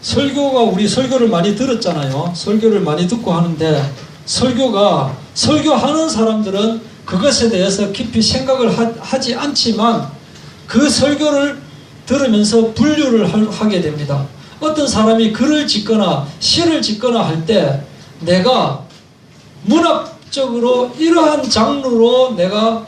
설교가 우리 설교를 많이 들었잖아요. 설교를 많이 듣고 하는데 설교하는 사람들은 그것에 대해서 깊이 생각을 하지 않지만 그 설교를 들으면서 분류를 하게 됩니다. 어떤 사람이 글을 짓거나 시를 짓거나 할 때 내가 문학적으로 이러한 장르로 내가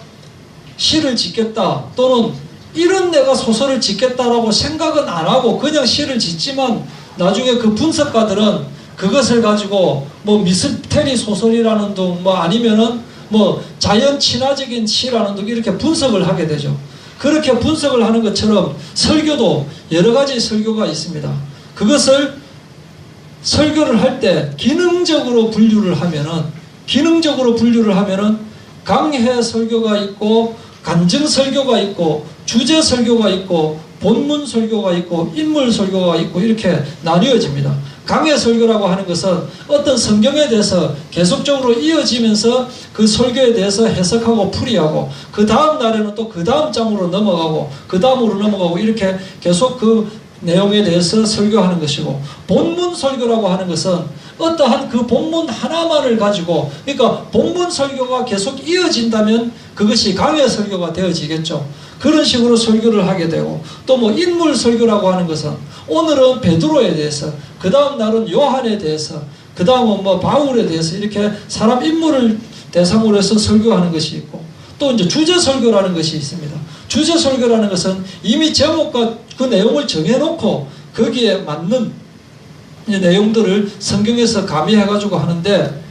시를 짓겠다 또는 이런 내가 소설을 짓겠다라고 생각은 안 하고 그냥 시를 짓지만 나중에 그 분석가들은 그것을 가지고 뭐 미스테리 소설이라는 둥 뭐 아니면은 뭐 자연 친화적인 시라는 둥 이렇게 분석을 하게 되죠. 그렇게 분석을 하는 것처럼 설교도 여러 가지 설교가 있습니다. 그것을 설교를 할 때 기능적으로 분류를 하면은 강해 설교가 있고 간증 설교가 있고 주제 설교가 있고 본문 설교가 있고 인물 설교가 있고 이렇게 나뉘어집니다. 강해 설교라고 하는 것은 어떤 성경에 대해서 계속적으로 이어지면서 그 설교에 대해서 해석하고 풀이하고 그 다음 날에는 또 그 다음 장으로 넘어가고 그 다음으로 넘어가고 이렇게 계속 그 내용에 대해서 설교하는 것이고, 본문 설교라고 하는 것은 어떠한 그 본문 하나만을 가지고, 그러니까 본문 설교가 계속 이어진다면 그것이 강해 설교가 되어지겠죠. 그런 식으로 설교를 하게 되고, 또 뭐 인물 설교라고 하는 것은 오늘은 베드로에 대해서, 그 다음 날은 요한에 대해서, 그 다음은 뭐 바울에 대해서 이렇게 사람 인물을 대상으로 해서 설교하는 것이 있고, 또 이제 주제 설교라는 것이 있습니다. 주제 설교라는 것은 이미 제목과 그 내용을 정해놓고 거기에 맞는 내용들을 성경에서 가미해가지고 하는데,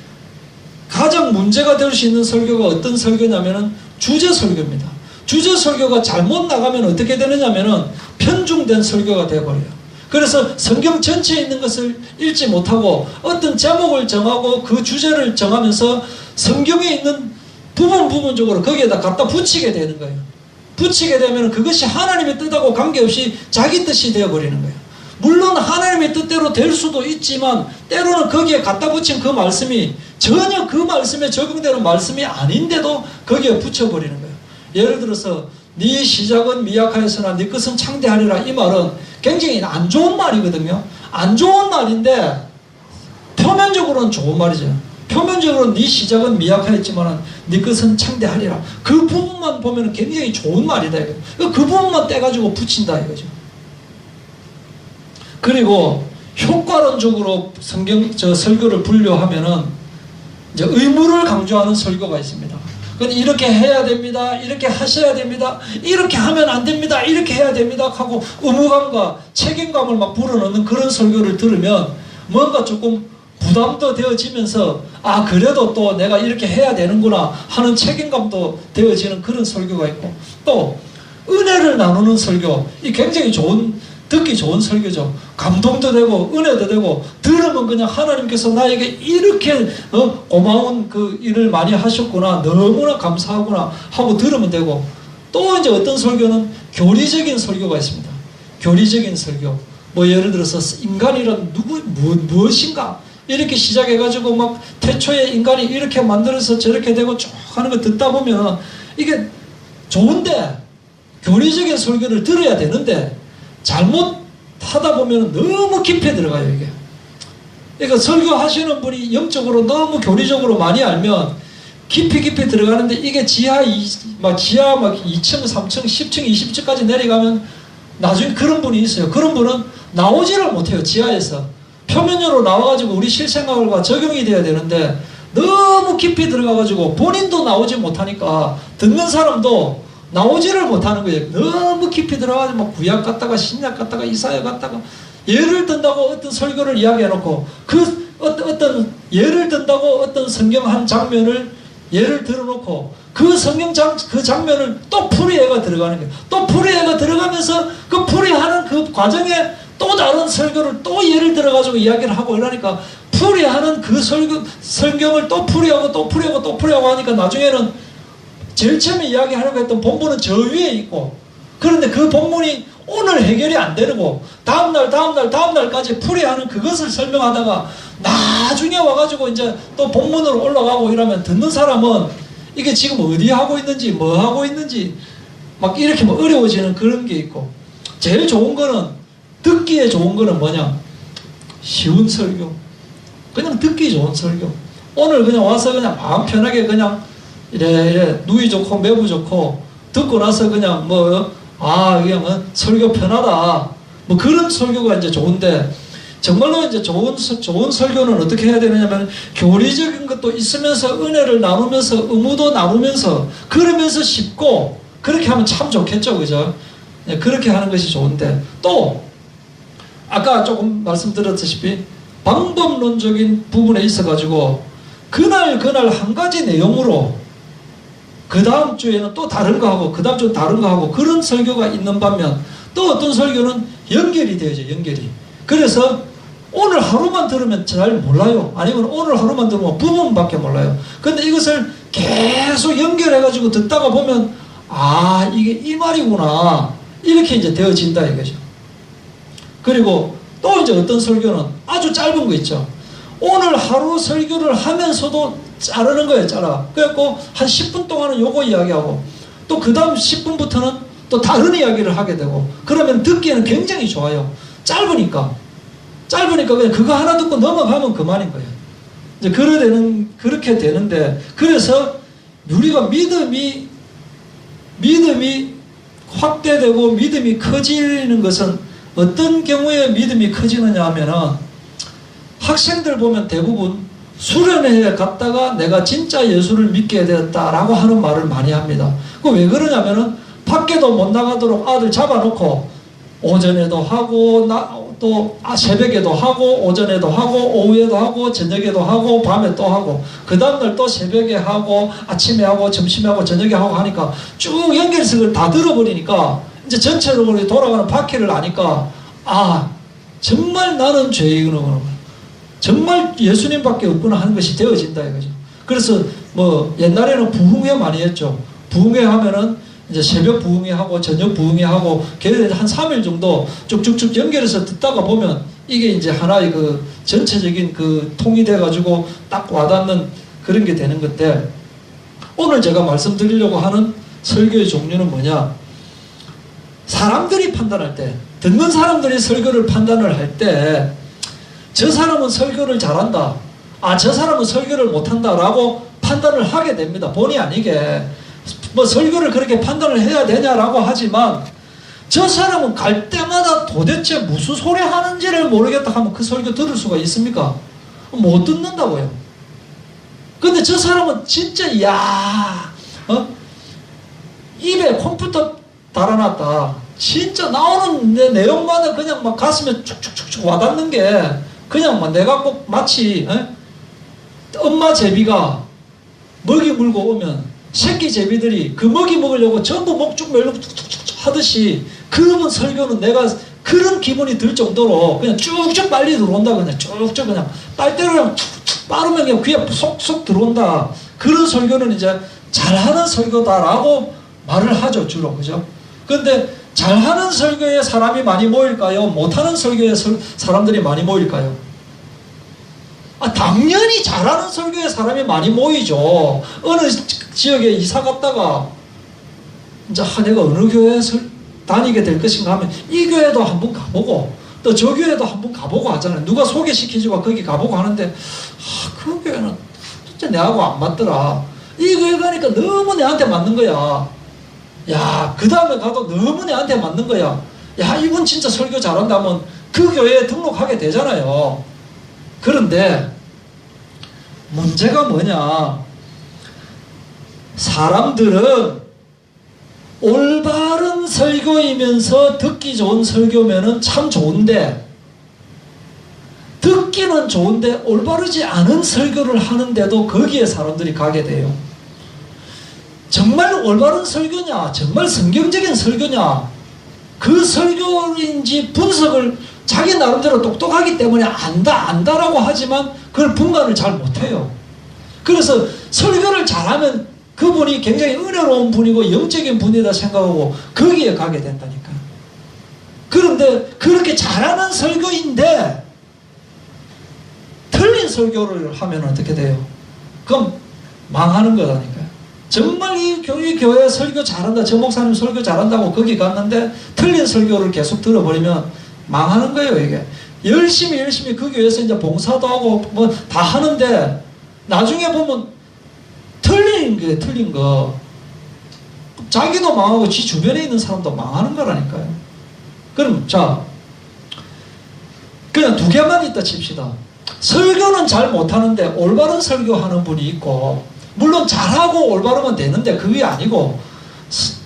가장 문제가 될 수 있는 설교가 어떤 설교냐면은 주제 설교입니다. 주제 설교가 잘못 나가면 어떻게 되느냐면은 편중된 설교가 되어버려요. 그래서 성경 전체에 있는 것을 읽지 못하고 어떤 제목을 정하고 그 주제를 정하면서 성경에 있는 부분적으로 거기에다 갖다 붙이게 되는 거예요. 붙이게 되면 그것이 하나님의 뜻하고 관계없이 자기 뜻이 되어버리는 거예요. 물론 하나님의 뜻대로 될 수도 있지만 때로는 거기에 갖다 붙인 그 말씀이 전혀 그 말씀에 적용되는 말씀이 아닌데도 거기에 붙여버리는 거예요. 예를 들어서 네 시작은 미약하였으나 네 끝은 창대하리라, 이 말은 굉장히 안 좋은 말이거든요. 안 좋은 말인데 표면적으로는 좋은 말이죠. 표면적으로는 네 시작은 미약하였지만 네 끝은 창대하리라, 그 부분만 보면 굉장히 좋은 말이다 이거죠. 그 부분만 떼가지고 붙인다 이거죠. 그리고 효과론적으로 설교를 분류하면은 이제 의무를 강조하는 설교가 있습니다. 이렇게 해야 됩니다, 이렇게 하셔야 됩니다, 이렇게 하면 안 됩니다, 이렇게 해야 됩니다 하고 의무감과 책임감을 막 불어넣는 그런 설교를 들으면 뭔가 조금 부담도 되어지면서 아 그래도 또 내가 이렇게 해야 되는구나 하는 책임감도 되어지는 그런 설교가 있고, 또 은혜를 나누는 설교, 이 굉장히 듣기 좋은 설교죠. 감동도 되고 은혜도 되고, 들으면 그냥 하나님께서 나에게 이렇게 고마운 그 일을 많이 하셨구나, 너무나 감사하구나 하고 들으면 되고, 또 이제 어떤 설교는 교리적인 설교가 있습니다. 교리적인 설교, 뭐 예를 들어서 인간이란 무엇인가 이렇게 시작해가지고 막 태초에 인간이 이렇게 만들어서 저렇게 되고 쭉 하는 거 듣다 보면 이게 좋은데, 교리적인 설교를 들어야 되는데 잘못하다 보면 너무 깊이 들어가요 이게. 그러니까 설교하시는 분이 영적으로 너무 교리적으로 많이 알면 깊이 들어가는데, 이게 지하 2층, 3층, 10층, 20층까지 내려가면 나중에 그런 분이 있어요. 그런 분은 나오지를 못해요. 지하에서 표면으로 나와가지고 우리 실생활과 적용이 돼야 되는데 너무 깊이 들어가가지고 본인도 나오지 못하니까 듣는 사람도 나오지를 못하는 거예요. 너무 깊이 들어가가지고 막 구약 갔다가 신약 갔다가 이사야 갔다가 예를 든다고 어떤 설교를 이야기해놓고 어떤 예를 든다고 어떤 성경 한 장면을 예를 들어놓고 그 성경 그 장면을 또 풀이해가 들어가는 거예요. 또 풀이해가 들어가면서 그 풀이하는 그 과정에 또 다른 설교를 또 예를 들어가지고 이야기를 하고 이러니까 풀이하는 그 성경을 또 풀이하고 또 풀이하고 또 풀이하고 하니까 나중에는 제일 처음에 이야기하려고 했던 본문은 저 위에 있고, 그런데 그 본문이 오늘 해결이 안 되고 다음날까지 풀이하는 그것을 설명하다가 나중에 와가지고 이제 또 본문으로 올라가고 이러면 듣는 사람은 이게 지금 어디 하고 있는지 뭐 하고 있는지 막 이렇게 뭐 어려워지는 그런 게 있고, 제일 좋은 거는, 듣기에 좋은 거는 뭐냐? 쉬운 설교. 그냥 듣기 좋은 설교. 오늘 그냥 와서 그냥 마음 편하게 그냥 이래 누이 좋고 매부 좋고 듣고 나서 그냥 그냥 설교 편하다. 뭐 그런 설교가 이제 좋은데, 정말로 이제 좋은 설교는 어떻게 해야 되느냐면, 교리적인 것도 있으면서 은혜를 나누면서 의무도 나누면서 그러면서 쉽고, 그렇게 하면 참 좋겠죠, 그죠? 네, 그렇게 하는 것이 좋은데, 또 아까 조금 말씀드렸다시피 방법론적인 부분에 있어가지고 그날 한 가지 내용으로 그 다음 주에는 또 다른 거 하고 그 다음 주는 다른 거 하고 그런 설교가 있는 반면, 또 어떤 설교는 연결이 되어져, 연결이. 그래서 오늘 하루만 들으면 잘 몰라요. 아니면 오늘 하루만 들으면 부분밖에 몰라요. 근데 이것을 계속 연결해가지고 듣다가 보면, 이게 이 말이구나, 이렇게 이제 되어진다 이거죠. 그리고 또 이제 어떤 설교는 아주 짧은 거 있죠. 오늘 하루 설교를 하면서도 자르는 거예요, 잘라. 그래갖고 한 10분 동안은 요거 이야기하고, 또 그 다음 10분부터는 또 다른 이야기를 하게 되고, 그러면 듣기에는 굉장히 좋아요. 짧으니까 그냥 그거 하나 듣고 넘어가면 그만인 거예요. 이제 그렇게 되는데, 그래서 우리가 믿음이 확대되고 믿음이 커지는 것은 어떤 경우에 믿음이 커지느냐 하면은, 학생들 보면 대부분 수련회에 갔다가 내가 진짜 예수를 믿게 되었다라고 하는 말을 많이 합니다. 그 왜 그러냐면은, 밖에도 못 나가도록 아들 잡아놓고 오전에도 하고 또 새벽에도 하고 오전에도 하고 오후에도 하고 저녁에도 하고 밤에 또 하고 그 다음날 또 새벽에 하고 아침에 하고 점심에 하고 저녁에 하고 하니까 쭉 연결석을 다 들어버리니까 이제 전체적으로 돌아가는 바퀴를 아니까, 정말 나는 죄인이구나, 정말 예수님밖에 없구나 하는 것이 되어진다 이거죠. 그래서 옛날에는 부흥회 많이 했죠. 부흥회 하면은 이제 새벽 부흥회 하고 저녁 부흥회 하고 걔네들 한 3일 정도 쭉쭉쭉 연결해서 듣다가 보면 이게 이제 하나의 그 전체적인 그 통이 돼가지고 딱 와닿는 그런 게 되는 건데, 오늘 제가 말씀드리려고 하는 설교의 종류는 뭐냐? 사람들이 판단할 때, 듣는 사람들이 설교를 판단을 할 때, 저 사람은 설교를 잘한다, 저 사람은 설교를 못한다 라고 판단을 하게 됩니다. 본의 아니게. 설교를 그렇게 판단을 해야 되냐라고 하지만, 저 사람은 갈 때마다 도대체 무슨 소리 하는지를 모르겠다 하면 그 설교 들을 수가 있습니까? 못 듣는다고요. 근데 저 사람은 진짜 입에 컴퓨터 달아놨다, 진짜 나오는 내용마다 그냥 막 가슴에 쭉쭉쭉쭉 와닿는 게, 그냥 내가 꼭 마치 엄마 제비가 먹이 물고 오면 새끼 제비들이 그 먹이 먹으려고 전부 목쭉 멜로 툭툭툭 하듯이, 그러면 설교는 내가 그런 기분이 들 정도로 그냥 쭉쭉 빨리 들어온다. 그냥 쭉쭉 그냥 빨대로 그냥 툭툭 빠르면 그냥 귀에 속속 들어온다. 그런 설교는 이제 잘하는 설교다라고 말을 하죠, 주로. 그죠? 근데 잘하는 설교에 사람이 많이 모일까요? 못하는 설교에 사람들이 많이 모일까요? 당연히 잘하는 설교에 사람이 많이 모이죠. 어느 지역에 이사 갔다가 이제 내가 어느 교회에 다니게 될 것인가 하면 이 교회도 한번 가보고 또 저 교회도 한번 가보고 하잖아요. 누가 소개시켜주고 거기 가보고 하는데, 그 교회는 진짜 내하고 안 맞더라. 이 교회 가니까 너무 내한테 맞는 거야. 그 다음에 가도 너무 내한테 맞는 거야. 이분 진짜 설교 잘한다면 그 교회에 등록하게 되잖아요. 그런데 문제가 뭐냐? 사람들은 올바른 설교이면서 듣기 좋은 설교면은 참 좋은데, 듣기는 좋은데 올바르지 않은 설교를 하는데도 거기에 사람들이 가게 돼요. 정말 올바른 설교냐, 정말 성경적인 설교냐, 그 설교인지 분석을 자기 나름대로 똑똑하기 때문에 안다라고 하지만 그걸 분간을 잘 못해요. 그래서 설교를 잘하면 그분이 굉장히 은혜로운 분이고 영적인 분이다 생각하고 거기에 가게 된다니까. 그런데 그렇게 잘하는 설교인데 틀린 설교를 하면 어떻게 돼요? 그럼 망하는 거라니까요. 정말 이 교회 설교 잘한다, 저 목사님 설교 잘한다고 거기 갔는데 틀린 설교를 계속 들어버리면 망하는 거예요. 이게 열심히 그 교회에서 이제 봉사도 하고 뭐 다 하는데 나중에 보면 틀린 거 자기도 망하고 지 주변에 있는 사람도 망하는 거라니까요. 그럼 자, 그냥 두 개만 있다 칩시다. 설교는 잘 못하는데 올바른 설교하는 분이 있고, 물론 잘하고 올바르면 되는데 그게 아니고,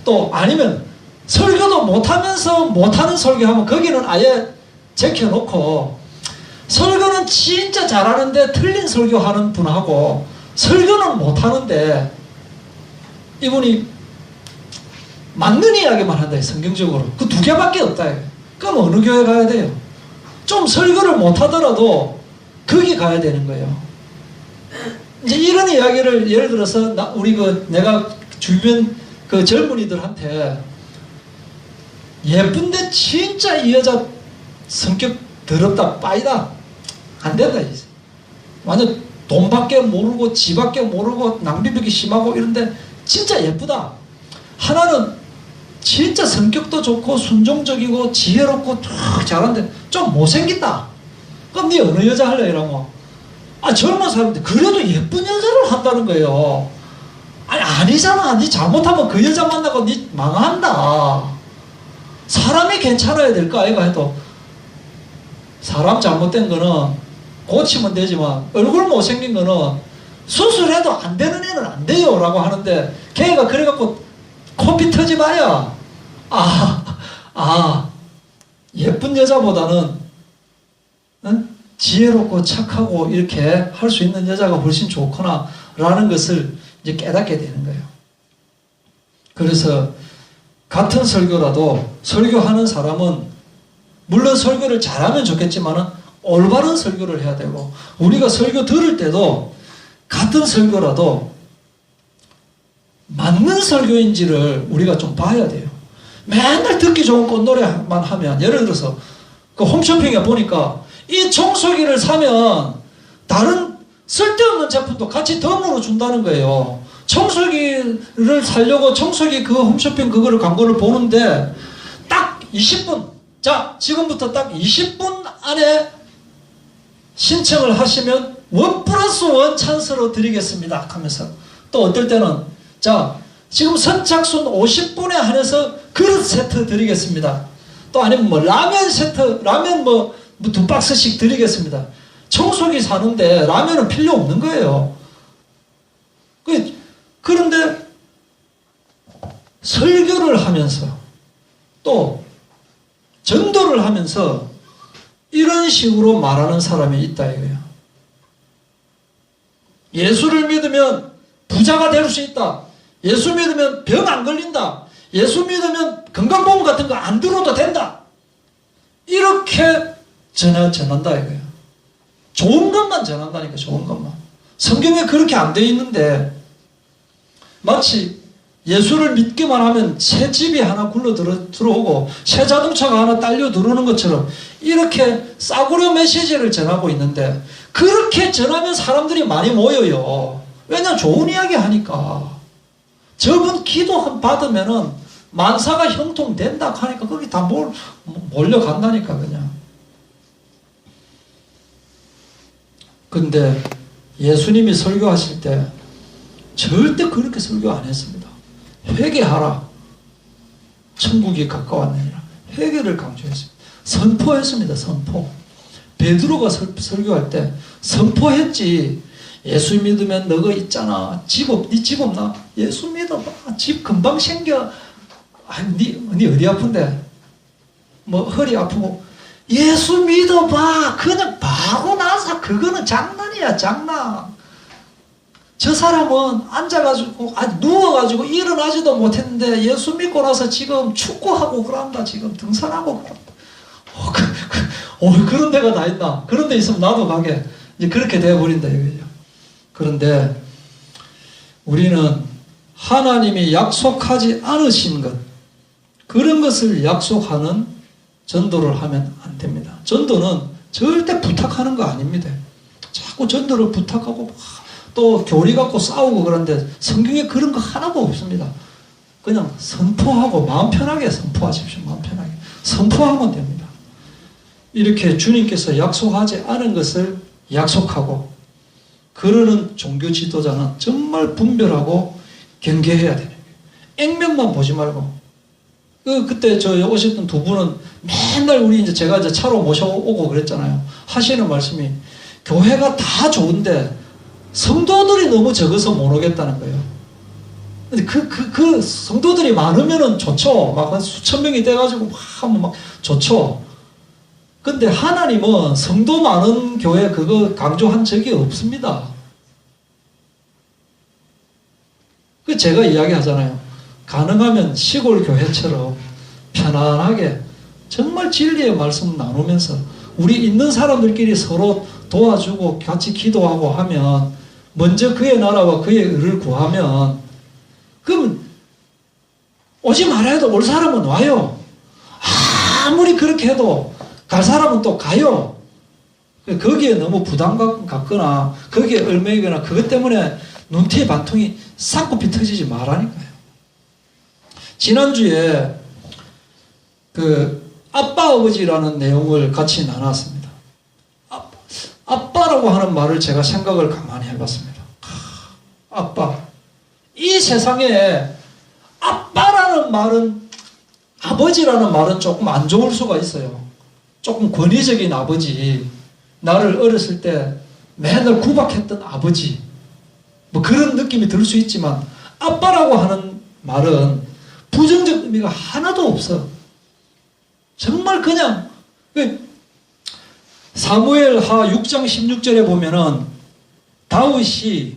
또 아니면 설교도 못하면서 못하는 설교하면 거기는 아예 제껴놓고, 설교는 진짜 잘하는데 틀린 설교하는 분하고, 설교는 못하는데 이분이 맞는 이야기만 한다, 성경적으로. 그 두 개밖에 없다. 그럼 어느 교회 가야 돼요? 좀 설교를 못하더라도 거기 가야 되는 거예요. 이제 이런 이야기를 예를 들어서 내가 주변 그 젊은이들한테 예쁜데 진짜 이 여자 성격 더럽다, 빠이다, 안 된다. 완전 돈밖에 모르고 지밖에 모르고 낭비벽이 심하고 이런데 진짜 예쁘다. 하나는 진짜 성격도 좋고 순종적이고 지혜롭고 잘하는데 좀 못생겼다. 그럼 네 어느 여자 할래? 이러면 젊은 사람인데 그래도 예쁜 여자를 한다는 거예요. 아니잖아. 네 잘못하면 그 여자 만나고 네 망한다. 사람이 괜찮아야 될 거 아이가 해도 사람 잘못된 거는 고치면 되지만 얼굴 못생긴 거는 수술해도 안 되는 애는 안 돼요 라고 하는데, 걔가 그래갖고 코피 터지 마야 예쁜 여자보다는 지혜롭고 착하고 이렇게 할 수 있는 여자가 훨씬 좋구나 라는 것을 이제 깨닫게 되는 거예요. 그래서 같은 설교라도 설교하는 사람은 물론 설교를 잘하면 좋겠지만은 올바른 설교를 해야 되고, 우리가 설교 들을 때도 같은 설교라도 맞는 설교인지를 우리가 좀 봐야 돼요. 맨날 듣기 좋은 꽃노래만 하면, 예를 들어서 그 홈쇼핑에 보니까 이 청소기를 사면 다른 쓸데없는 제품도 같이 덤으로 준다는 거예요. 청소기를 사려고 청소기 그 홈쇼핑 그거를 광고를 보는데 딱 20분, 자 지금부터 딱 20분 안에 신청을 하시면 1+1 찬스로 드리겠습니다 하면서, 또 어떨 때는 자 지금 선착순 50분에 한해서 그릇 세트 드리겠습니다. 또 아니면 뭐 라면 세트, 라면 뭐 2박스씩 드리겠습니다. 청소기 사는데 라면은 필요 없는 거예요. 그런데 설교를 하면서 또 전도를 하면서 이런 식으로 말하는 사람이 있다 이거예요. 예수를 믿으면 부자가 될 수 있다. 예수 믿으면 병 안 걸린다. 예수 믿으면 건강보험 같은 거 안 들어도 된다. 이렇게 전한다 이거예요. 좋은 것만 전한다니까, 좋은 것만. 성경에 그렇게 안 돼 있는데 마치 예수를 믿기만 하면 새 집이 하나 굴러 들어오고 새 자동차가 하나 딸려 들어오는 것처럼 이렇게 싸구려 메시지를 전하고 있는데, 그렇게 전하면 사람들이 많이 모여요. 왜냐면 좋은 이야기 하니까. 저분 기도 받으면은 만사가 형통된다 하니까 거기 다 몰려간다니까 그냥. 근데 예수님이 설교하실 때 절대 그렇게 설교 안 했습니다. 회개하라. 천국이 가까웠느니라. 회개를 강조했습니다. 선포했습니다. 선포. 베드로가 설교할 때 선포했지. 예수 믿으면 너가 있잖아. 네 집 없나? 예수 믿어봐. 집 금방 생겨. 네 어디 아픈데? 뭐 허리 아프고. 예수 믿어봐. 그냥 바로 나서 그거는 장난이야, 장난. 저 사람은 앉아가지고, 누워가지고 일어나지도 못했는데 예수 믿고 나서 지금 축구하고 그런다. 지금 등산하고 그런다. 그런 데가 다 있나? 그런 데 있으면 나도 가게. 이제 그렇게 되어버린다 이거죠. 그런데 우리는 하나님이 약속하지 않으신 것, 그런 것을 약속하는 전도를 하면 안 됩니다. 전도는 절대 부탁하는 거 아닙니다. 자꾸 전도를 부탁하고 또 교리 갖고 싸우고 그런데 성경에 그런 거 하나도 없습니다. 그냥 선포하고 마음 편하게 선포하십시오. 마음 편하게. 선포하면 됩니다. 이렇게 주님께서 약속하지 않은 것을 약속하고 그러는 종교 지도자는 정말 분별하고 경계해야 되는 거예요. 액면만 보지 말고. 그때 저 오셨던 두 분은 맨날 우리 이제 제가 이제 차로 모셔오고 그랬잖아요. 하시는 말씀이 교회가 다 좋은데 성도들이 너무 적어서 못 오겠다는 거예요. 근데 그 성도들이 많으면은 좋죠. 막 한 수천 명이 돼가지고 막 하면 막 좋죠. 근데 하나님은 성도 많은 교회 그거 강조한 적이 없습니다. 그 제가 이야기하잖아요. 가능하면 시골 교회처럼 편안하게 정말 진리의 말씀 나누면서 우리 있는 사람들끼리 서로 도와주고 같이 기도하고 하면 먼저 그의 나라와 그의 의를 구하면 그럼 오지 말아야 해도 올 사람은 와요. 아무리 그렇게 해도 갈 사람은 또 가요. 거기에 너무 부담감 갖거나 거기에 얽매이거나 그것 때문에 눈티 반통이 쌍코피 터지지 말라니까요. 지난주에 그 아빠 아버지라는 내용을 같이 나눴습니다. 아빠라고 하는 말을 제가 생각을 가만히 해봤습니다. 아빠. 이 세상에 아빠라는 말은 아버지라는 말은 조금 안 좋을 수가 있어요. 조금 권위적인 아버지, 나를 어렸을 때 맨날 구박했던 아버지, 뭐 그런 느낌이 들 수 있지만 아빠라고 하는 말은 부정적 의미가 하나도 없어. 정말 그냥 사무엘하 6장 16절에 보면은 다윗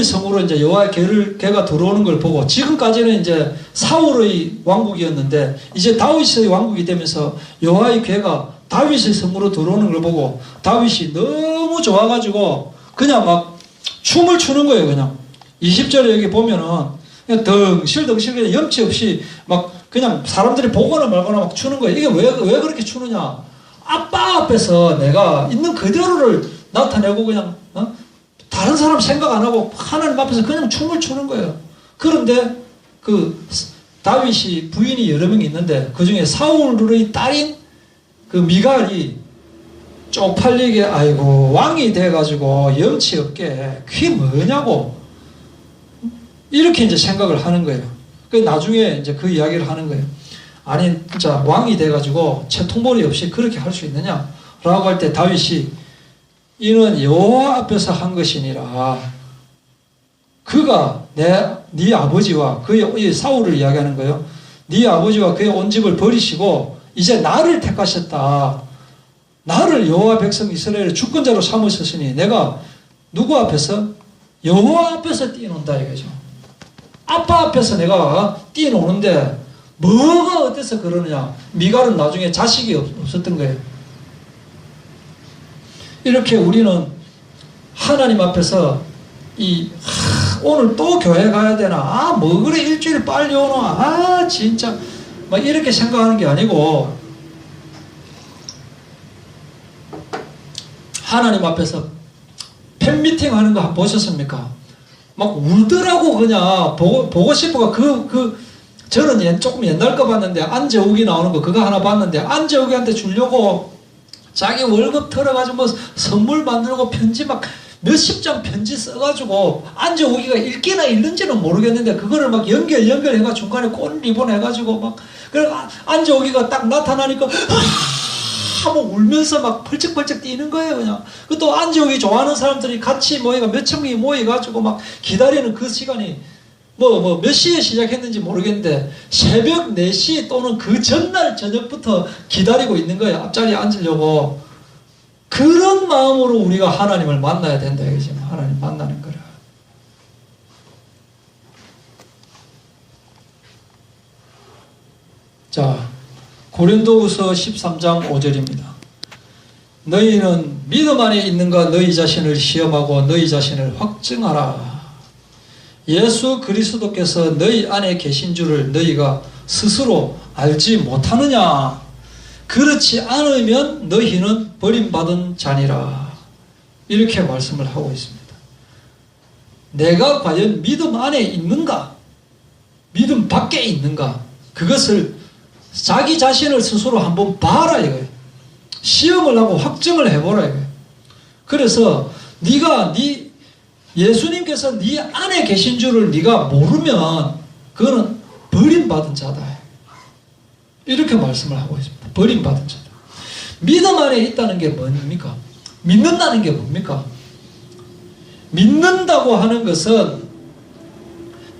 성으로 이제 여호와의 궤가 들어오는 걸 보고 지금까지는 이제 사울의 왕국이었는데 이제 다윗의 왕국이 되면서 여호와의 궤가 다윗의 성으로 들어오는 걸 보고 다윗이 너무 좋아가지고 그냥 막 춤을 추는 거예요. 그냥 20절에 여기 보면은 그냥 덩실덩실 그냥 염치 없이 막 그냥 사람들이 보거나 말거나 막 추는 거예요. 이게 왜 그렇게 추느냐? 아빠 앞에서 내가 있는 그대로를 나타내고 그냥 다른 사람 생각 안 하고 하나님 앞에서 그냥 춤을 추는 거예요. 그런데 그 다윗이 부인이 여러 명이 있는데 그 중에 사울의 딸인 그 미갈이 쪽팔리게 아이고 왕이 돼가지고 염치 없게 그게 뭐냐고 이렇게 이제 생각을 하는 거예요. 그 나중에 이제 그 이야기를 하는 거예요. 아니 진짜 왕이 돼가지고 채통머리 없이 그렇게 할 수 있느냐? 라고 할 때 다윗이 이는 여호와 앞에서 한 것이니라. 그가 네 아버지와 그의 사울을 이야기하는 거예요. 네 아버지와 그의 온 집을 버리시고 이제 나를 택하셨다. 나를 여호와 백성 이스라엘의 주권자로 삼으셨으니 내가 누구 앞에서? 여호와 앞에서 뛰어논다 이거죠. 아빠 앞에서 내가 뛰어노는데 뭐가 어때서 그러느냐? 미갈은 나중에 자식이 없었던 거예요. 이렇게 우리는 하나님 앞에서 오늘 또 교회 가야 되나? 뭐 그래 일주일 빨리 오나? 진짜 막 이렇게 생각하는 게 아니고 하나님 앞에서 팬미팅 하는 거 보셨습니까? 막 울더라고 그냥 보고 싶어가 저는 조금 옛날 거 봤는데 안재욱이 나오는 거 그거 하나 봤는데 안재욱이한테 주려고 자기 월급 털어가지고 뭐 선물 만들고 편지 막 몇십 장 편지 써가지고 안재욱이가 읽기나 읽는지는 모르겠는데 그거를 막 연결해가 중간에 꽃 리본 해가지고 막 그래 안재욱이가 딱 나타나니까 하고 울면서 막 펄쩍펄쩍 뛰는 거예요 그냥. 또 안재욱이 좋아하는 사람들이 같이 모여가 몇천 명이 모여가지고 막 기다리는 그 시간이 몇 시에 시작했는지 모르겠는데 새벽 4시 또는 그 전날 저녁부터 기다리고 있는 거예요. 앞자리에 앉으려고. 그런 마음으로 우리가 하나님을 만나야 된다 이거지. 하나님 만나는 거라. 자, 고린도후서 13장 5절입니다. 너희는 믿음 안에 있는가 너희 자신을 시험하고 너희 자신을 확증하라. 예수 그리스도께서 너희 안에 계신 줄을 너희가 스스로 알지 못하느냐? 그렇지 않으면 너희는 버림받은 자니라. 이렇게 말씀을 하고 있습니다. 내가 과연 믿음 안에 있는가? 믿음 밖에 있는가? 그것을 자기 자신을 스스로 한번 봐라 이거예요. 시험을 하고 확정을 해보라 이거예요. 그래서 예수님께서 네 안에 계신 줄을 네가 모르면 그거는 버림받은 자다. 이렇게 말씀을 하고 있습니다. 버림받은 자다. 믿음 안에 있다는 게 뭡니까? 믿는다는 게 뭡니까? 믿는다고 하는 것은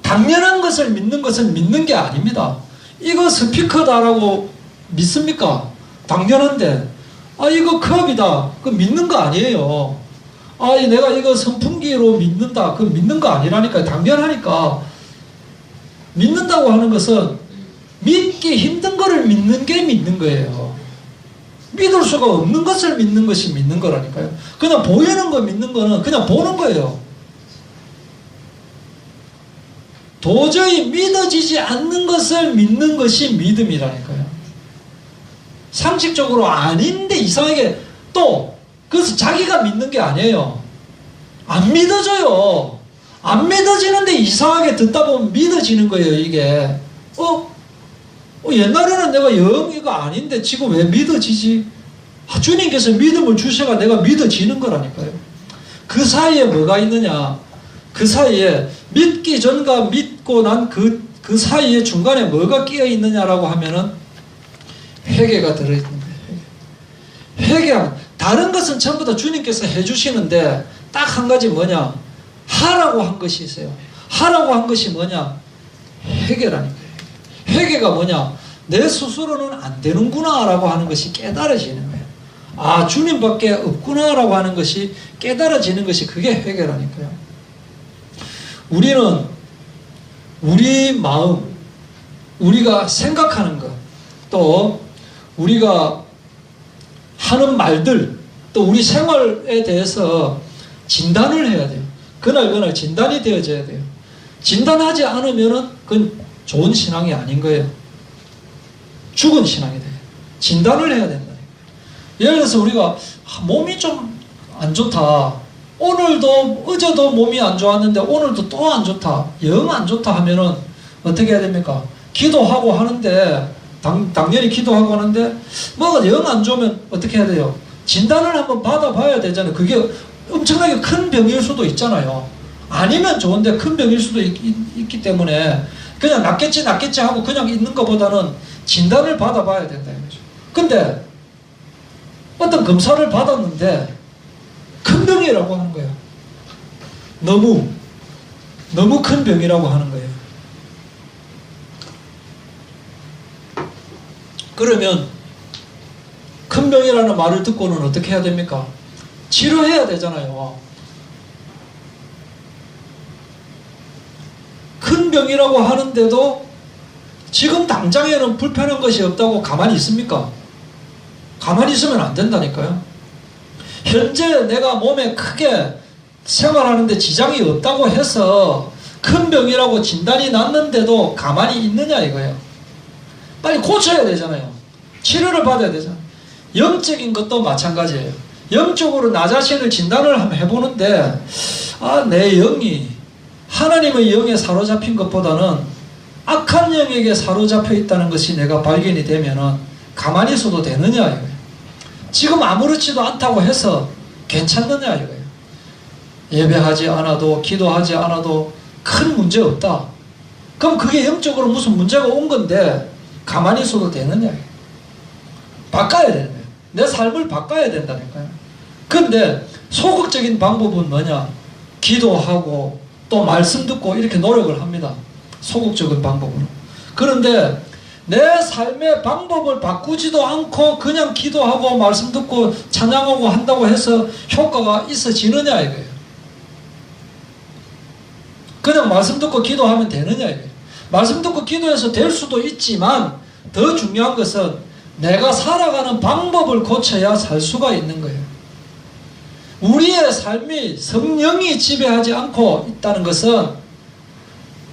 당연한 것을 믿는 것은 믿는 게 아닙니다. 이거 스피커다라고 믿습니까? 당연한데 이거 컵이다. 그거 믿는 거 아니에요. 내가 이거 선풍기로 믿는다. 그거 믿는 거 아니라니까요. 당연하니까. 믿는다고 하는 것은 믿기 힘든 거를 믿는 게 믿는 거예요. 믿을 수가 없는 것을 믿는 것이 믿는 거라니까요. 그냥 보이는 거 믿는 거는 그냥 보는 거예요. 도저히 믿어지지 않는 것을 믿는 것이 믿음이라니까요. 상식적으로 아닌데 이상하게 또 그래서 자기가 믿는 게 아니에요. 안 믿어져요. 안 믿어지는데 이상하게 듣다 보면 믿어지는 거예요. 이게 옛날에는 내가 영 이거 아닌데 지금 왜 믿어지지? 주님께서 믿음을 주셔가 내가 믿어지는 거라니까요. 그 사이에 뭐가 있느냐? 그 사이에 믿기 전과 믿고 난 그 사이에 중간에 뭐가 끼어 있느냐라고 하면은 회개가 들어있는 거예요. 회개. 다른 것은 전부 다 주님께서 해주시는데 딱 한 가지 뭐냐? 하라고 한 것이 있어요. 하라고 한 것이 뭐냐? 회개라니까요. 회개가 뭐냐? 내 스스로는 안 되는구나 라고 하는 것이 깨달아지는 거예요. 주님밖에 없구나 라고 하는 것이 깨달아지는 것이 그게 회개라니까요. 우리는 우리 마음, 우리가 생각하는 것, 또 우리가 하는 말들, 또 우리 생활에 대해서 진단을 해야 돼요. 그날 진단이 되어져야 돼요. 진단하지 않으면은 그건 좋은 신앙이 아닌 거예요. 죽은 신앙이 돼요. 진단을 해야 된다. 예를 들어서 우리가 몸이 좀 안 좋다. 오늘도 어제도 몸이 안 좋았는데 오늘도 또 안 좋다. 영 안 좋다 하면은 어떻게 해야 됩니까? 기도하고 하는데 당연히 기도하고 하는데 뭐가 영 안 좋으면 어떻게 해야 돼요? 진단을 한번 받아봐야 되잖아요. 그게 엄청나게 큰 병일 수도 있잖아요. 아니면 좋은데 큰 병일 수도 있기 때문에 그냥 낫겠지 하고 그냥 있는 것보다는 진단을 받아봐야 된다 이거죠. 근데 어떤 검사를 받았는데 큰 병이라고 하는 거예요. 너무 큰 병이라고 하는 거예요. 그러면 큰 병이라는 말을 듣고는 어떻게 해야 됩니까? 치료해야 되잖아요. 큰 병이라고 하는데도 지금 당장에는 불편한 것이 없다고 가만히 있습니까? 가만히 있으면 안 된다니까요. 현재 내가 몸에 크게 생활하는데 지장이 없다고 해서 큰 병이라고 진단이 났는데도 가만히 있느냐 이거예요. 빨리 고쳐야 되잖아요. 치료를 받아야 되잖아요. 영적인 것도 마찬가지예요. 영적으로 나 자신을 진단을 한번 해보는데 내 영이 하나님의 영에 사로잡힌 것보다는 악한 영에게 사로잡혀 있다는 것이 내가 발견이 되면은 가만히 있어도 되느냐 이거예요. 지금 아무렇지도 않다고 해서 괜찮느냐 이거예요. 예배하지 않아도 기도하지 않아도 큰 문제 없다. 그럼 그게 영적으로 무슨 문제가 온 건데 가만히 있어도 되느냐 이거예요. 바꿔야 되는 거예요. 내 삶을 바꿔야 된다니까요. 근데 소극적인 방법은 뭐냐? 기도하고 또 말씀 듣고 이렇게 노력을 합니다. 소극적인 방법으로. 그런데 내 삶의 방법을 바꾸지도 않고 그냥 기도하고 말씀 듣고 찬양하고 한다고 해서 효과가 있어지느냐 이거예요. 그냥 말씀 듣고 기도하면 되느냐 이거예요. 말씀 듣고 기도해서 될 수도 있지만 더 중요한 것은 내가 살아가는 방법을 고쳐야 살 수가 있는 거예요. 우리의 삶이 성령이 지배하지 않고 있다는 것은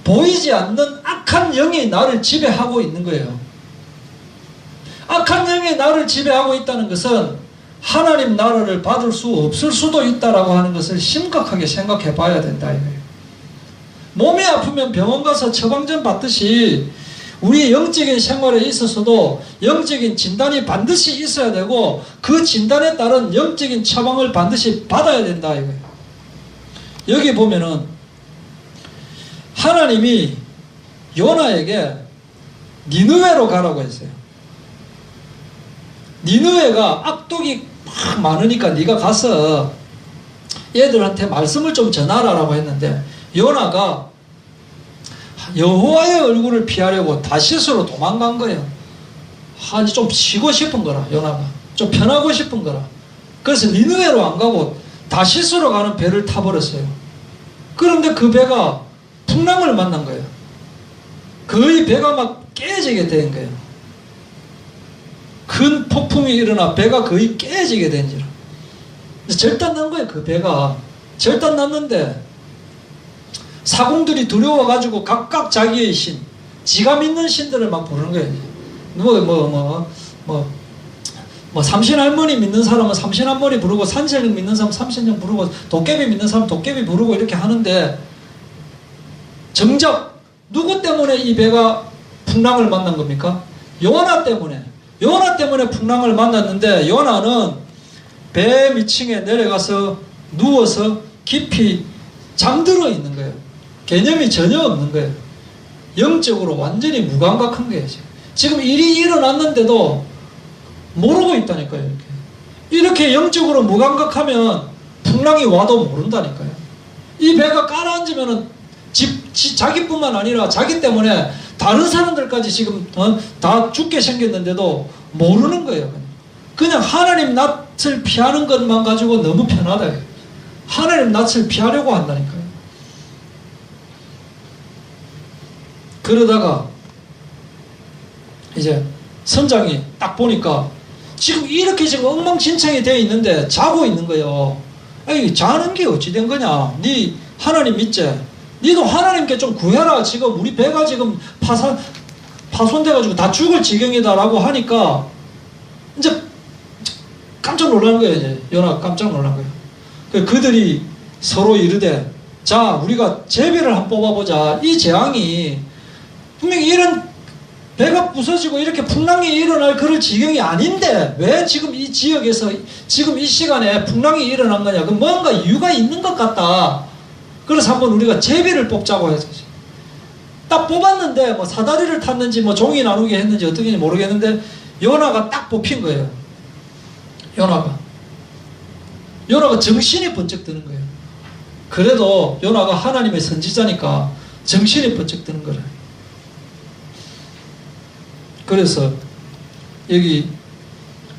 보이지 않는 악한 영이 나를 지배하고 있는 거예요. 악한 영이 나를 지배하고 있다는 것은 하나님 나라를 받을 수 없을 수도 있다라고 하는 것을 심각하게 생각해 봐야 된다 이거예요. 몸이 아프면 병원 가서 처방전 받듯이 우리의 영적인 생활에 있어서도 영적인 진단이 반드시 있어야 되고 그 진단에 따른 영적인 처방을 반드시 받아야 된다 이거예요. 여기 보면은 하나님이 요나에게 니느웨로 가라고 했어요. 니느웨가 악독이 막 많으니까 네가 가서 얘들한테 말씀을 좀 전하라라고 했는데 요나가 여호와의 얼굴을 피하려고 다시스로 도망간 거예요. 아니 좀 쉬고 싶은 거라. 요나가 좀 편하고 싶은 거라. 그래서 니느웨로 안 가고 다시스로 가는 배를 타버렸어요. 그런데 그 배가 풍랑을 만난 거예요. 거의 배가 막 깨지게 된 거예요. 큰 폭풍이 일어나 배가 거의 깨지게 된지라. 절단난 거예요. 그 배가 절단났는데 사공들이 두려워가지고 각각 자기의 신, 지가 믿는 신들을 막 부르는 거예요. 삼신할머니 믿는 사람은 삼신할머니 부르고, 산신령 믿는 사람은 삼신령 부르고, 도깨비 믿는 사람은 도깨비 부르고 이렇게 하는데 정작 누구 때문에 이 배가 풍랑을 만난 겁니까? 요나 때문에. 요나 때문에 풍랑을 만났는데 요나는 배 밑층에 내려가서 누워서 깊이 잠들어 있는 거예요. 개념이 전혀 없는 거예요. 영적으로 완전히 무감각한 거예요. 지금 일이 일어났는데도 모르고 있다니까요. 이렇게 영적으로 무감각하면 풍랑이 와도 모른다니까요. 이 배가 가라앉으면 자기뿐만 아니라 자기 때문에 다른 사람들까지 지금 다 죽게 생겼는데도 모르는 거예요. 그냥 하나님 낯을 피하는 것만 가지고 너무 편하다. 하나님 낯을 피하려고 한다니까요. 그러다가 이제 선장이 딱 보니까 지금 이렇게 지금 엉망진창이 되어 있는데 자고 있는 거예요. 아니 자는 게 어찌 된 거냐? 네 하나님 믿지? 니도 하나님께 좀 구해라. 지금 우리 배가 지금 파손돼가지고 다 죽을 지경이다라고 하니까 이제 깜짝 놀라는 거예요. 이제 요나가 깜짝 놀란 거예요. 그들이 서로 이르되 자 우리가 제비를 한번 뽑아보자. 이 재앙이 분명히 이런 배가 부서지고 이렇게 풍랑이 일어날 그럴 지경이 아닌데 왜 지금 이 지역에서 지금 이 시간에 풍랑이 일어난 거냐. 그 뭔가 이유가 있는 것 같다. 그래서 한번 우리가 제비를 뽑자고 해서 딱 뽑았는데 뭐 사다리를 탔는지 뭐 종이 나누게 했는지 어떻게 했는지 모르겠는데 요나가 딱 뽑힌 거예요. 요나가 정신이 번쩍 드는 거예요. 그래도 요나가 하나님의 선지자니까 정신이 번쩍 드는 거예요. 그래서 여기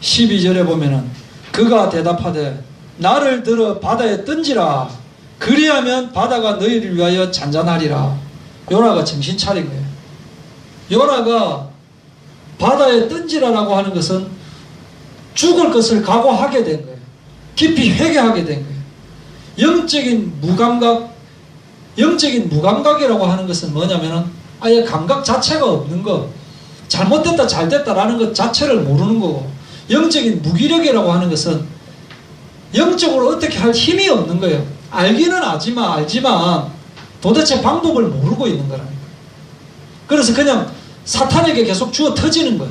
12절에 보면은 그가 대답하되 나를 들어 바다에 던지라. 그리하면 바다가 너희를 위하여 잔잔하리라. 요나가 정신 차린 거예요. 요나가 바다에 던지라라고 하는 것은 죽을 것을 각오하게 된 거예요. 깊이 회개하게 된 거예요. 영적인 무감각이라고 하는 것은 뭐냐면은 아예 감각 자체가 없는 거, 잘못됐다 잘됐다라는 것 자체를 모르는 거고, 영적인 무기력이라고 하는 것은 영적으로 어떻게 할 힘이 없는 거예요. 알기는 알지만 도대체 방법을 모르고 있는 거라니까. 그래서 그냥 사탄에게 계속 주어 터지는 것,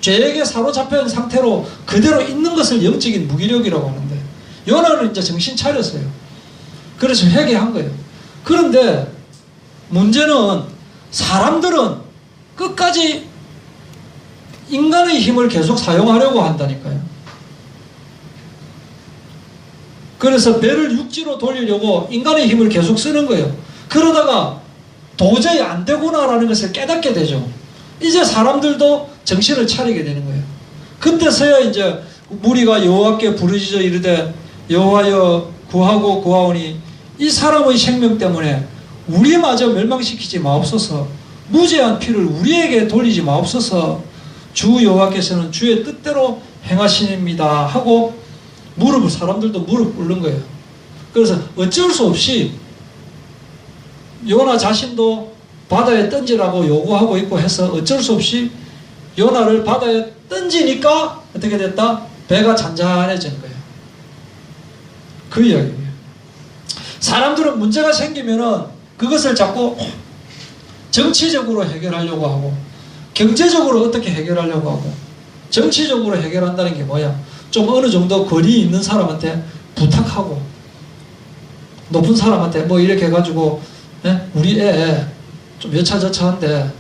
죄에게 사로잡혀 있는 상태로 그대로 있는 것을 영적인 무기력이라고 하는데 요나는 이제 정신 차렸어요. 그래서 회개한 거예요. 그런데 문제는 사람들은 끝까지 인간의 힘을 계속 사용하려고 한다니까요. 그래서 배를 육지로 돌리려고 인간의 힘을 계속 쓰는 거예요. 그러다가 도저히 안 되구나라는 것을 깨닫게 되죠. 이제 사람들도 정신을 차리게 되는 거예요. 그때서야 이제 무리가 여호와께 부르짖어 이르되 여호와여 구하고 구하오니 이 사람의 생명 때문에 우리마저 멸망시키지 마옵소서. 무죄한 피를 우리에게 돌리지 마옵소서. 주 여호와께서는 주의 뜻대로 행하시니이다 하고 사람들도 무릎 꿇는 거예요. 그래서 어쩔 수 없이 요나 자신도 바다에 던지라고 요구하고 있고 해서 어쩔 수 없이 요나를 바다에 던지니까 어떻게 됐다? 배가 잔잔해지는 거예요. 그 이야기예요. 사람들은 문제가 생기면은 그것을 자꾸 정치적으로 해결하려고 하고, 경제적으로 어떻게 해결하려고 하고, 정치적으로 해결한다는 게 뭐야? 좀 어느 정도 거리 있는 사람한테 부탁하고, 높은 사람한테 뭐 이렇게 해가지고, 네? 우리 애 좀 여차저차한데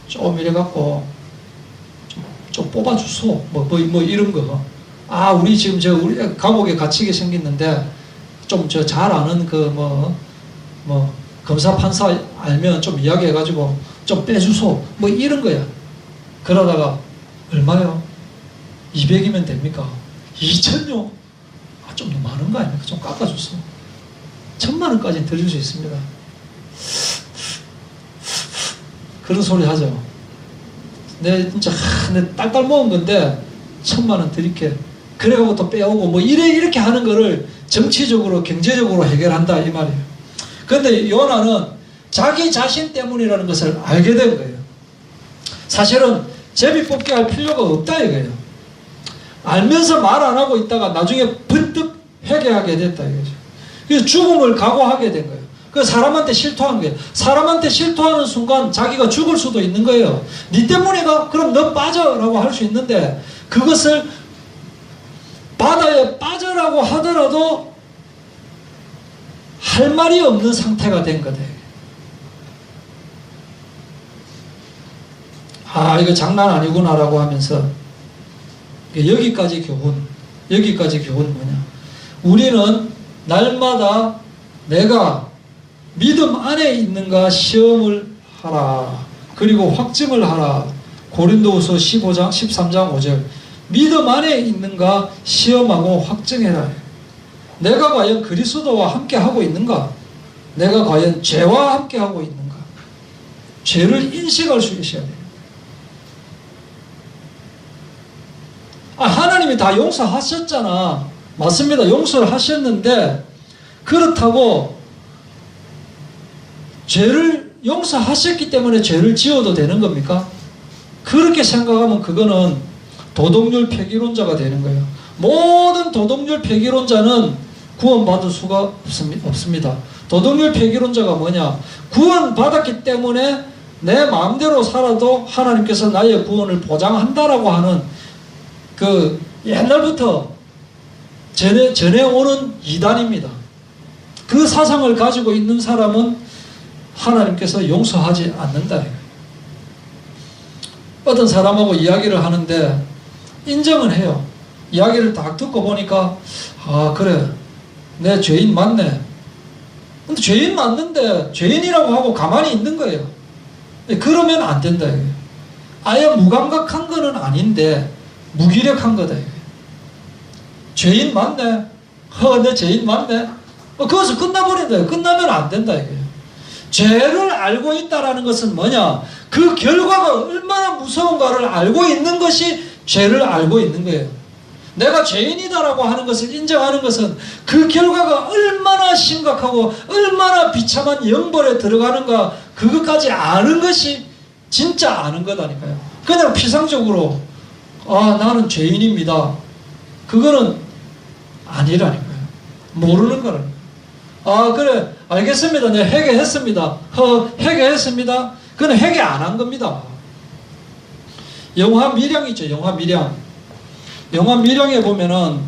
좀 이래갖고 좀 뽑아주소. 뭐 이런 거. 아, 우리 지금 우리 애 감옥에 갇히게 생겼는데 좀 잘 아는 검사 판사 알면 좀 이야기해가지고 좀 빼주소. 뭐 이런 거야. 그러다가 얼마요? 200이면 됩니까? 2,000요? 아, 좀 너무 많은 거 아닙니까? 좀 깎아주소. 1,000,000원까지 드릴 수 있습니다. 그런 소리 하죠. 내 진짜 내 딸딸 모은 건데 1,000,000원 드릴게. 그래가지고 또 빼오고 뭐 이렇게 하는 거를 정치적으로 경제적으로 해결한다 이 말이에요. 그런데 요나는 자기 자신 때문이라는 것을 알게 된 거예요. 사실은 제비 뽑기 할 필요가 없다 이거예요. 알면서 말 안 하고 있다가 나중에 번뜩 회개하게 됐다 이거죠. 그래서 죽음을 각오하게 된 거예요. 그 사람한테 실토한 거예요. 사람한테 실토하는 순간 자기가 죽을 수도 있는 거예요. 니 때문이가? 그럼 너 빠져라고 할 수 있는데 그것을 바다에 빠져라고 하더라도 할 말이 없는 상태가 된 거다. 아, 이거 장난 아니구나라고 하면서 여기까지 교훈 뭐냐? 우리는 날마다 내가 믿음 안에 있는가 시험을 하라. 그리고 확증을 하라. 고린도후서 15장 13장 5절. 믿음 안에 있는가 시험하고 확증해라. 내가 과연 그리스도와 함께 하고 있는가? 내가 과연 죄와 함께 하고 있는가? 죄를 인식할 수 있어야 돼요. 아, 하나님이 다 용서하셨잖아. 맞습니다. 용서를 하셨는데 그렇다고 죄를 용서하셨기 때문에 죄를 지어도 되는 겁니까? 그렇게 생각하면 그거는 도덕률 폐기론자가 되는 거예요. 모든 도덕률 폐기론자는 구원받을 수가 없습니다. 도덕률 폐기론자가 뭐냐? 구원받았기 때문에 내 마음대로 살아도 하나님께서 나의 구원을 보장한다라고 하는 그 옛날부터 전해오는 이단입니다. 그 사상을 가지고 있는 사람은 하나님께서 용서하지 않는다. 어떤 사람하고 이야기를 하는데 인정을 해요. 이야기를 딱 듣고 보니까 아, 그래, 내 죄인 맞네. 근데 죄인 맞는데 죄인이라고 하고 가만히 있는 거예요. 그러면 안 된다. 아예 무감각한 거는 아닌데 무기력한 거다. 죄인 맞네. 내 죄인 맞네. 그것을 끝나버린다. 끝나면 안 된다. 죄를 알고 있다라는 것은 뭐냐? 그 결과가 얼마나 무서운가를 알고 있는 것이 죄를 알고 있는 거예요. 내가 죄인이다라고 하는 것을 인정하는 것은 그 결과가 얼마나 심각하고 얼마나 비참한 영벌에 들어가는가 그것까지 아는 것이 진짜 아는 거다니까요. 그냥 피상적으로 아, 나는 죄인입니다. 그거는 아니라니까요. 모르는 거라니까요. 아, 그래, 알겠습니다. 네, 회개했습니다. 회개했습니다. 그건 회개 안 한 겁니다. 영화 밀양 있죠, 영화 밀양. 영화 밀양에 보면은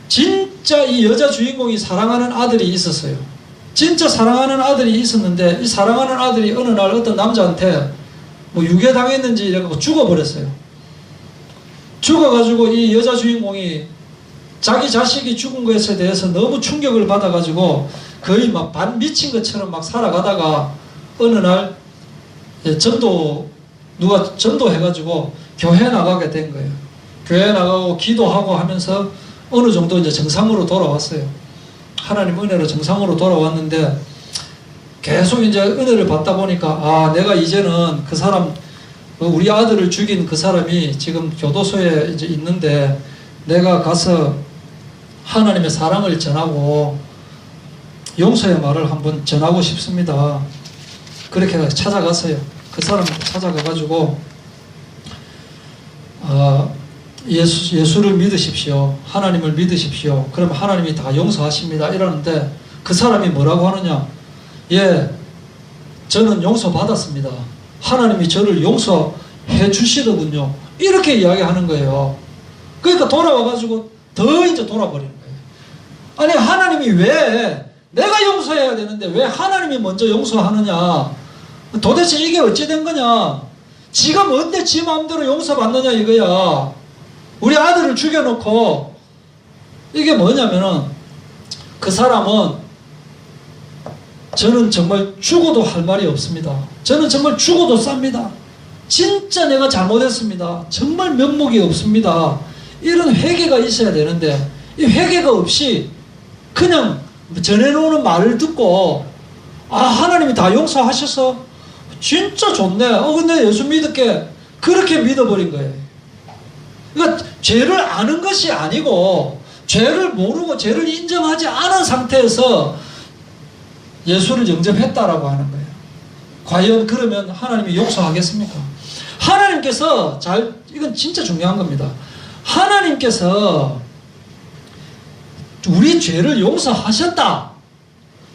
진짜 이 여자 주인공이 사랑하는 아들이 있었어요. 진짜 사랑하는 아들이 있었는데 이 사랑하는 아들이 어느 날 어떤 남자한테 뭐 유괴당했는지 이래갖고 죽어버렸어요. 죽어가지고 이 여자 주인공이 자기 자식이 죽은 것에 대해서 너무 충격을 받아가지고 거의 막 반 미친 것처럼 막 살아가다가 어느 날 누가 전도해가지고 교회 나가게 된 거예요. 교회 나가고 기도하고 하면서 어느 정도 이제 정상으로 돌아왔어요. 하나님 은혜로 정상으로 돌아왔는데 계속 이제 은혜를 받다 보니까 아, 내가 이제는 그 사람, 우리 아들을 죽인 그 사람이 지금 교도소에 이제 있는데 내가 가서 하나님의 사랑을 전하고 용서의 말을 한번 전하고 싶습니다. 그렇게 찾아갔어요. 그 사람한테 찾아가가지고 예수를 믿으십시오. 하나님을 믿으십시오. 그러면 하나님이 다 용서하십니다. 이러는데 그 사람이 뭐라고 하느냐? 예, 저는 용서받았습니다. 하나님이 저를 용서해 주시더군요. 이렇게 이야기하는 거예요. 그러니까 돌아와가지고 더 이제 돌아버리는 거예요. 아니, 하나님이 왜 내가 용서해야 되는데 왜 하나님이 먼저 용서하느냐? 도대체 이게 어찌 된 거냐? 지가 뭔데 지 마음대로 용서받느냐 이거야. 우리 아들을 죽여놓고 이게 뭐냐면은 그 사람은 저는 정말 죽어도 할 말이 없습니다. 저는 정말 죽어도 쌉니다. 진짜 내가 잘못했습니다. 정말 면목이 없습니다. 이런 회개가 있어야 되는데 이 회개가 없이 그냥 전해놓는 말을 듣고 하나님이 다 용서하셔서 진짜 좋네. 근데 예수 믿을게. 그렇게 믿어버린 거예요. 그러니까 죄를 아는 것이 아니고 죄를 모르고 죄를 인정하지 않은 상태에서 예수를 영접했다라고 하는 거예요. 과연 그러면 하나님이 용서하겠습니까? 하나님께서 이건 진짜 중요한 겁니다. 하나님께서 우리 죄를 용서하셨다.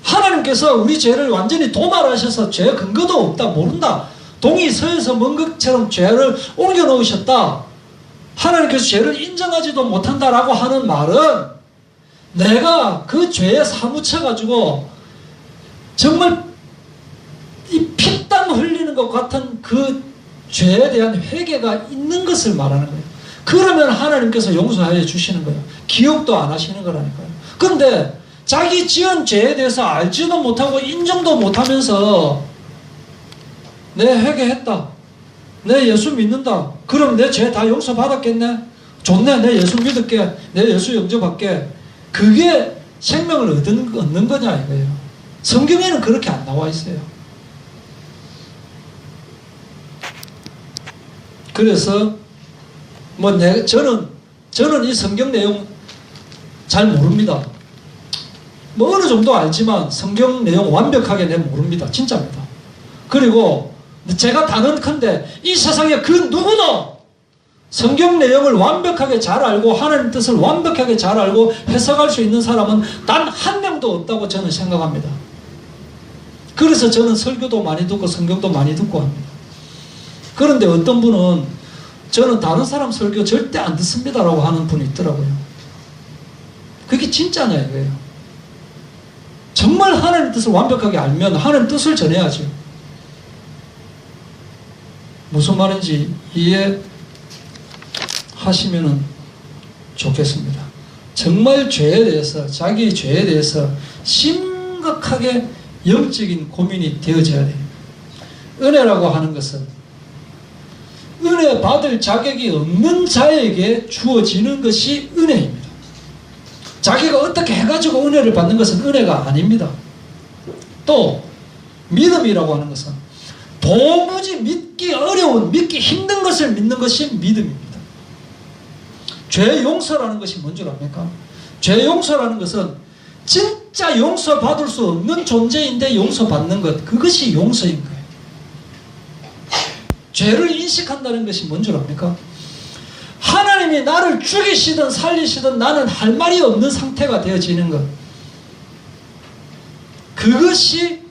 하나님께서 우리 죄를 완전히 도말하셔서 죄 근거도 없다, 모른다. 동이 서에서 먼 것처럼 죄를 옮겨 놓으셨다. 하나님께서 죄를 인정하지도 못한다라고 하는 말은 내가 그 죄에 사무쳐가지고 정말 이 피땀 흘리는 것 같은 그 죄에 대한 회개가 있는 것을 말하는 거예요. 그러면 하나님께서 용서해 주시는 거예요. 기억도 안 하시는 거라니까요. 그런데 자기 지은 죄에 대해서 알지도 못하고 인정도 못하면서 내 회개했다. 내 예수 믿는다. 그럼 내 죄 다 용서받았겠네. 좋네. 내 예수 믿을게. 내 예수 영접할게. 그게 생명을 얻는 거냐 이거예요. 성경에는 그렇게 안 나와 있어요. 그래서 저는 이 성경 내용 잘 모릅니다. 어느 정도 알지만 성경 내용 완벽하게 모릅니다. 진짜입니다. 그리고 제가 단언컨대 이 세상에 그 누구도 성경 내용을 완벽하게 잘 알고 하나님 뜻을 완벽하게 잘 알고 해석할 수 있는 사람은 단 한 명도 없다고 저는 생각합니다. 그래서 저는 설교도 많이 듣고 성경도 많이 듣고 합니다. 그런데 어떤 분은 저는 다른 사람 설교 절대 안 듣습니다라고 하는 분이 있더라고요. 그게 진짜냐 이거예요. 정말 하나님 뜻을 완벽하게 알면 하나님 뜻을 전해야죠. 무슨 말인지 이해하시면 좋겠습니다. 정말 죄에 대해서, 자기 죄에 대해서 심각하게 영적인 고민이 되어져야 돼요. 은혜라고 하는 것은 은혜 받을 자격이 없는 자에게 주어지는 것이 은혜입니다. 자기가 어떻게 해가지고 은혜를 받는 것은 은혜가 아닙니다. 또 믿음이라고 하는 것은 도무지 믿기 어려운, 믿기 힘든 것을 믿는 것이 믿음입니다. 죄 용서라는 것이 뭔 줄 압니까? 죄 용서라는 것은 진짜 용서받을 수 없는 존재인데 용서받는 것, 그것이 용서인 거예요. 죄를 인식한다는 것이 뭔 줄 압니까? 하나님이 나를 죽이시든 살리시든 나는 할 말이 없는 상태가 되어지는 것, 그것이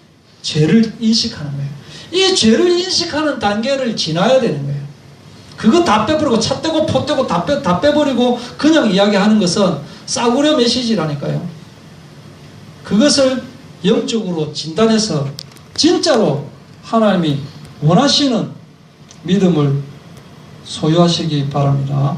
죄를 인식하는 거예요. 이 죄를 인식하는 단계를 지나야 되는 거예요. 그거 다 빼버리고 차 떼고 포 떼고 다 빼버리고 그냥 이야기하는 것은 싸구려 메시지라니까요. 그것을 영적으로 진단해서 진짜로 하나님이 원하시는 믿음을 소유하시기 바랍니다.